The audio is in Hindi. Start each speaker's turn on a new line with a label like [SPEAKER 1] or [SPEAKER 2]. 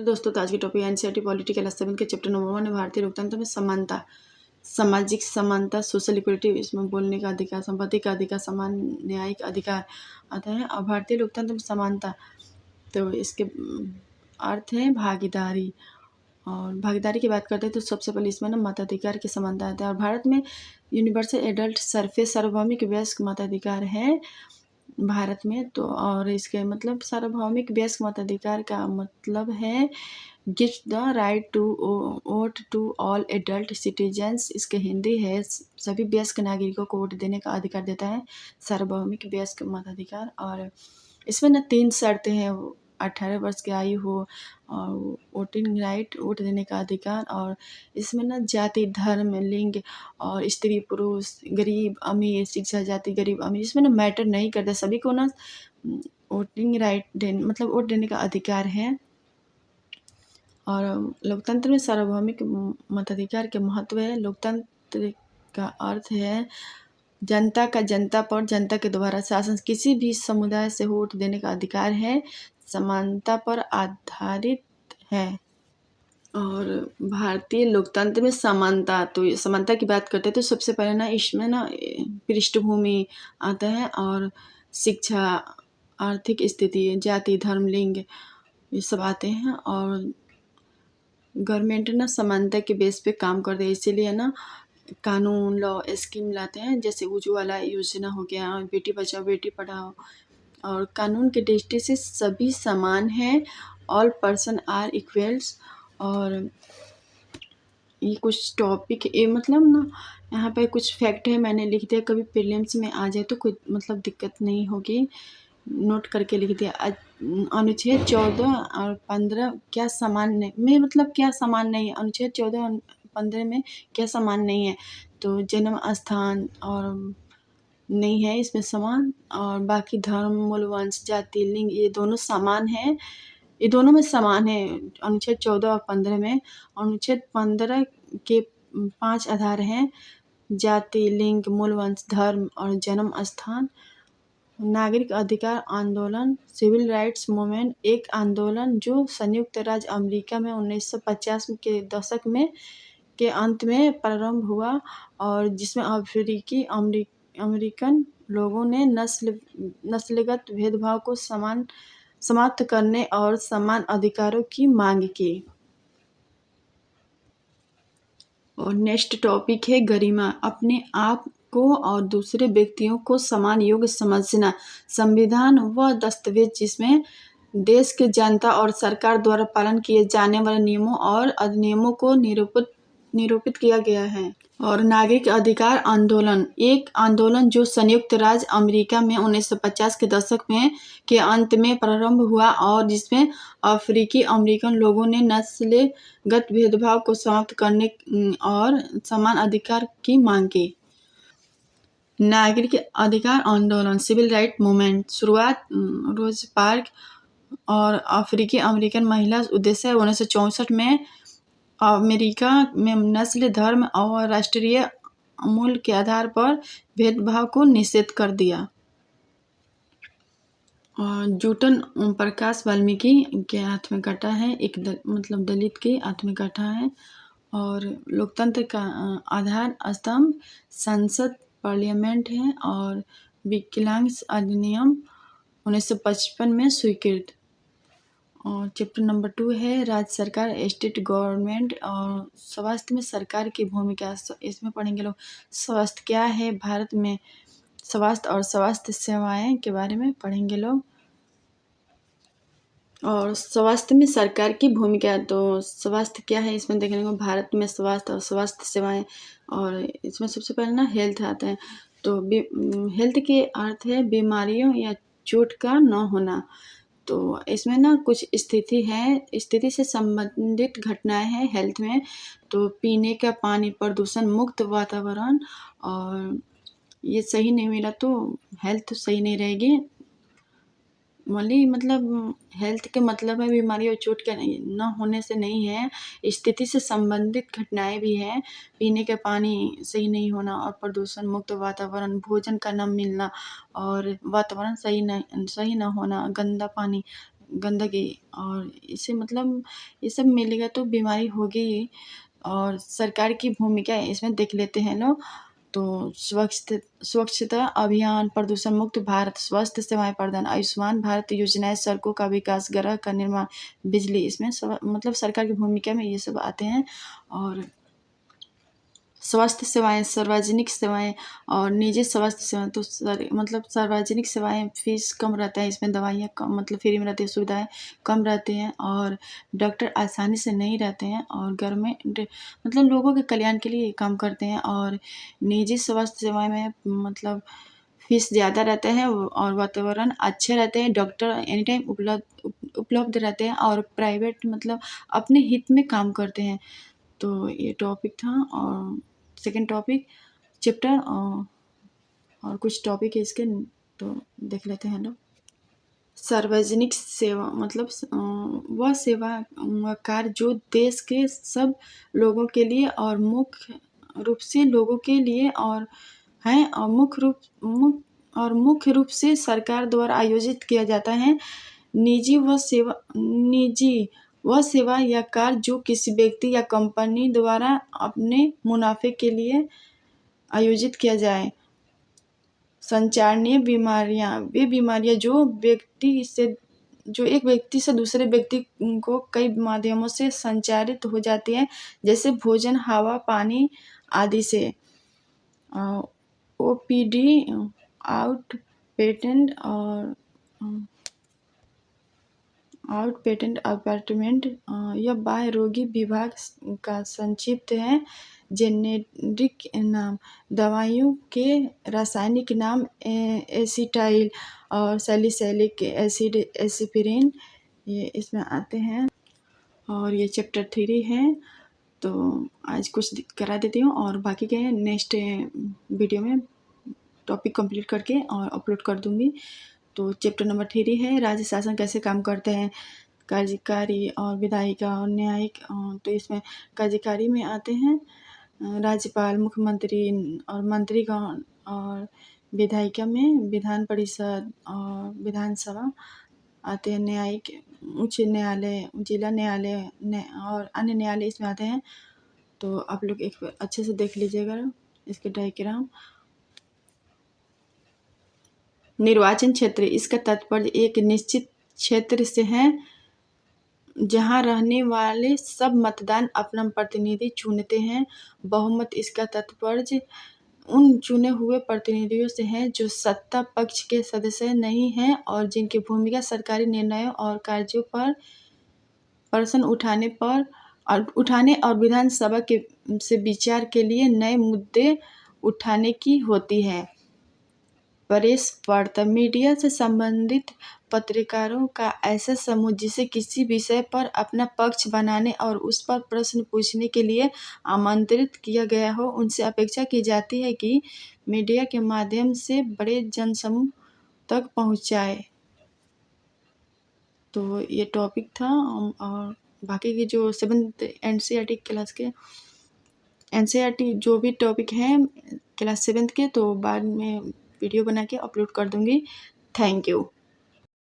[SPEAKER 1] दोस्तों, तो आज की टॉपिक एनसीईआरटी पॉलिटिकल असेसमेंट के चैप्टर नंबर 1 है भारतीय लोकतंत्र में समानता, सामाजिक समानता, सोशल इक्वलिटी। इसमें बोलने का अधिकार, संपत्ति का अधिकार, समान न्यायिक अधिकार आता है। और भारतीय लोकतंत्र में समानता, तो इसके अर्थ है भागीदारी। और भागीदारी की बात करते हैं तो सबसे पहले इसमें ना मताधिकार की समानता आता है। और भारत में यूनिवर्सल एडल्ट सरफेस सार्वभौमिक वयस्क मताधिकार है भारत में। तो और इसके मतलब सार्वभौमिक वयस्क मताधिकार का मतलब है gives the right to vote to all adult citizens. इसके हिंदी है सभी वयस्क नागरिकों को वोट देने का अधिकार देता है सार्वभौमिक वयस्क मताधिकार। और इसमें ना 3 शर्तें हैं, 18 वर्ष की आयु हो और वोटिंग राइट, वोट देने का अधिकार। और इसमें ना जाति, धर्म, लिंग और स्त्री पुरुष, गरीब अमीर, शिक्षा जाति गरीब अमीर, इसमें ना मैटर नहीं करता, सभी को ना वोटिंग राइट मतलब वोट देने का अधिकार है। और लोकतंत्र में सार्वभौमिक मताधिकार के महत्व है। लोकतंत्र का अर्थ है जनता का जनता पर, जनता के द्वारा शासन, किसी भी समुदाय से वोट देने का अधिकार है, समानता पर आधारित है। और भारतीय लोकतंत्र में समानता, तो समानता की बात करते हैं तो सबसे पहले ना इसमें ना पृष्ठभूमि आता है और शिक्षा, आर्थिक स्थिति, जाति, धर्म, लिंग, ये सब आते हैं। और गवर्नमेंट ना समानता के बेस पे काम करते हैं, इसीलिए ना कानून, लॉ, स्कीम लाते हैं, जैसे उज्ज्वला योजना हो गया, बेटी बचाओ बेटी पढ़ाओ। और कानून के दृष्टि से सभी समान हैं, ऑल पर्सन आर इक्वल्स। और ये कुछ टॉपिक, ये मतलब ना यहाँ पे कुछ फैक्ट है, मैंने लिख दिया, कभी प्रीलिम्स में आ जाए तो कोई मतलब दिक्कत नहीं होगी, नोट करके लिख दिया। अनुच्छेद 14 और 15 क्या समान में मतलब क्या समान नहीं है, अनुच्छेद 14 और 15 में क्या समान नहीं है, तो जन्म स्थान और नहीं है इसमें समान। और बाकी धर्म, मूल, वंश, जाति, लिंग, ये दोनों समान है, ये दोनों में समान है अनुच्छेद 14 और 15 में। अनुच्छेद 15 के 5 आधार हैं, जाति, लिंग, मूल वंश, धर्म और जन्म स्थान। नागरिक अधिकार आंदोलन, सिविल राइट्स मूवमेंट, एक आंदोलन जो संयुक्त राज्य अमेरिका में 1950 के दशक में के अंत में प्रारंभ हुआ और जिसमें अफ्रीकी अमेरिकन लोगों ने नस्लगत भेदभाव को समाप्त करने और समान अधिकारों की मांग की। और नेक्स्ट टॉपिक है गरिमा, अपने आप को और दूसरे व्यक्तियों को समान योग्य समझना। संविधान वह दस्तावेज जिसमें देश के जनता और सरकार द्वारा पालन किए जाने वाले नियमों और अधिनियमों को निरूपित किया गया है। और नागरिक अधिकार आंदोलन, एक आंदोलन जो संयुक्त राज्य अमेरिका में 1950 के दशक में के अंत में प्रारंभ हुआ और जिसमें अफ्रीकी अमेरिकन लोगों ने नस्लगत भेदभाव को समाप्त करने और समान अधिकार की मांग की। नागरिक अधिकार आंदोलन, सिविल राइट मूवमेंट, शुरुआत रोज पार्क और अफ्रीकी अमेरिकन महिला उद्देश्य 1964 में अमेरिका में नस्ल, धर्म और राष्ट्रीय मूल्य के आधार पर भेदभाव को निषेध कर दिया। और जूटन प्रकाश वाल्मीकि के आत्मकथा है, एक मतलब दलित की आत्मकथा है। और लोकतंत्र का आधार स्तंभ संसद, पार्लियामेंट है। और विकलांग अधिनियम 1955 में स्वीकृत। और चैप्टर नंबर 2 है राज्य सरकार, स्टेट गवर्नमेंट और स्वास्थ्य में सरकार की भूमिका। इसमें पढ़ेंगे लोग स्वास्थ्य क्या है, भारत में स्वास्थ्य और स्वास्थ्य सेवाएं के बारे में पढ़ेंगे लोग। और स्वास्थ्य में सरकार की भूमिका, तो स्वास्थ्य क्या है इसमें देखने को, भारत में स्वास्थ्य और स्वास्थ्य सेवाएं। और इसमें सबसे पहले ना हेल्थ आता है, तो हेल्थ के अर्थ है बीमारियों या चोट का न होना। तो इसमें ना कुछ स्थिति से संबंधित घटनाएं हैं हेल्थ में, तो पीने का पानी, प्रदूषण मुक्त वातावरण, और ये सही नहीं मिला तो हेल्थ सही नहीं रहेगी। मतलब हेल्थ के मतलब है बीमारी और चोट के न होने से नहीं है, स्थिति से संबंधित घटनाएं भी हैं, पीने का पानी सही नहीं होना और प्रदूषण मुक्त वातावरण, भोजन का न मिलना और वातावरण सही न होना, गंदा पानी, गंदगी, और इससे मतलब ये सब मिलेगा तो बीमारी होगी ही। और सरकार की भूमिका इसमें देख लेते हैं लोग। तो स्वच्छता अभियान, प्रदूषण मुक्त भारत, स्वास्थ्य सेवाएं प्रदान, आयुष्मान भारत योजनाएं, सड़कों का विकास, गृह का निर्माण, बिजली, इसमें सब मतलब सरकार की भूमिका में ये सब आते हैं। और स्वास्थ्य सेवाएं, सार्वजनिक सेवाएं और निजी स्वास्थ्य सेवाएं, तो मतलब सार्वजनिक सेवाएं फीस कम रहता है, इसमें दवाइयाँ कम मतलब फ्री में रहती है, सुविधाएं कम रहती हैं, और डॉक्टर आसानी से नहीं रहते हैं, और गवर्नमेंट मतलब लोगों के कल्याण के लिए काम करते हैं। और निजी स्वास्थ्य सेवाएं में मतलब फीस ज़्यादा रहता है, और वातावरण अच्छे रहते हैं, डॉक्टर एनी टाइम उपलब्ध रहते हैं, और प्राइवेट मतलब अपने हित में काम करते हैं। तो ये टॉपिक था। और सेकंड टॉपिक चैप्टर और कुछ टॉपिक है इसके, तो देख लेते हैं लोग। सार्वजनिक सेवा मतलब वह सेवा व कार्य जो देश के सब लोगों के लिए और मुख्य रूप से लोगों के लिए और हैं, और मुख्य रूप से सरकार द्वारा आयोजित किया जाता है। निजी वह सेवा या कार्य जो किसी व्यक्ति या कंपनी द्वारा अपने मुनाफे के लिए आयोजित किया जाए। संचारणीय बीमारियां, वे बीमारियां जो एक व्यक्ति से दूसरे व्यक्ति को कई माध्यमों से संचारित हो जाती है, जैसे भोजन, हवा, पानी आदि से। ओपीडी, आउट पेटेंट अपार्टमेंट, यह बाह्य रोगी विभाग का संक्षिप्त है। जेनेरिक नाम, दवाइयों के रासायनिक नाम एसिटाइल और सैलिसिलिक एसिड, एस्पिरिन, ये इसमें आते हैं। और ये चैप्टर 3 है। तो आज कुछ करा देती हूँ, और बाकी के नेक्स्ट वीडियो में टॉपिक कंप्लीट करके और अपलोड कर दूँगी। तो चैप्टर नंबर 3 है राज्य शासन कैसे काम करते हैं, कार्यकारी और विधायिका और न्यायिक। तो इसमें कार्यकारी में आते हैं राज्यपाल, मुख्यमंत्री और मंत्रीगण, और विधायिका में विधान परिषद और विधानसभा आते हैं। न्यायिक उच्च न्यायालय, जिला न्यायालय और अन्य न्यायालय इसमें आते हैं। तो आप लोग एक अच्छे से देख लीजिएगा इसके डायग्राम। निर्वाचन क्षेत्र, इसका तात्पर्य एक निश्चित क्षेत्र से है जहां रहने वाले सब मतदान अपना प्रतिनिधि चुनते हैं। बहुमत, इसका तात्पर्य उन चुने हुए प्रतिनिधियों से है जो सत्ता पक्ष के सदस्य नहीं हैं और जिनकी भूमिका सरकारी निर्णयों और कार्यों पर प्रश्न उठाने और विधानसभा से विचार के लिए नए मुद्दे उठाने की होती है। प्रेस वार्ता, मीडिया से संबंधित पत्रकारों का ऐसा समूह जिसे किसी विषय पर अपना पक्ष बनाने और उस पर प्रश्न पूछने के लिए आमंत्रित किया गया हो, उनसे अपेक्षा की जाती है कि मीडिया के माध्यम से बड़े जनसमूह तक पहुंचाए। तो ये टॉपिक था। और बाकी की जो 7th NCERT क्लास के NCERT जो भी टॉपिक हैं क्लास 7th के, तो बाद में वीडियो बना के अपलोड कर दूंगी। Thank you.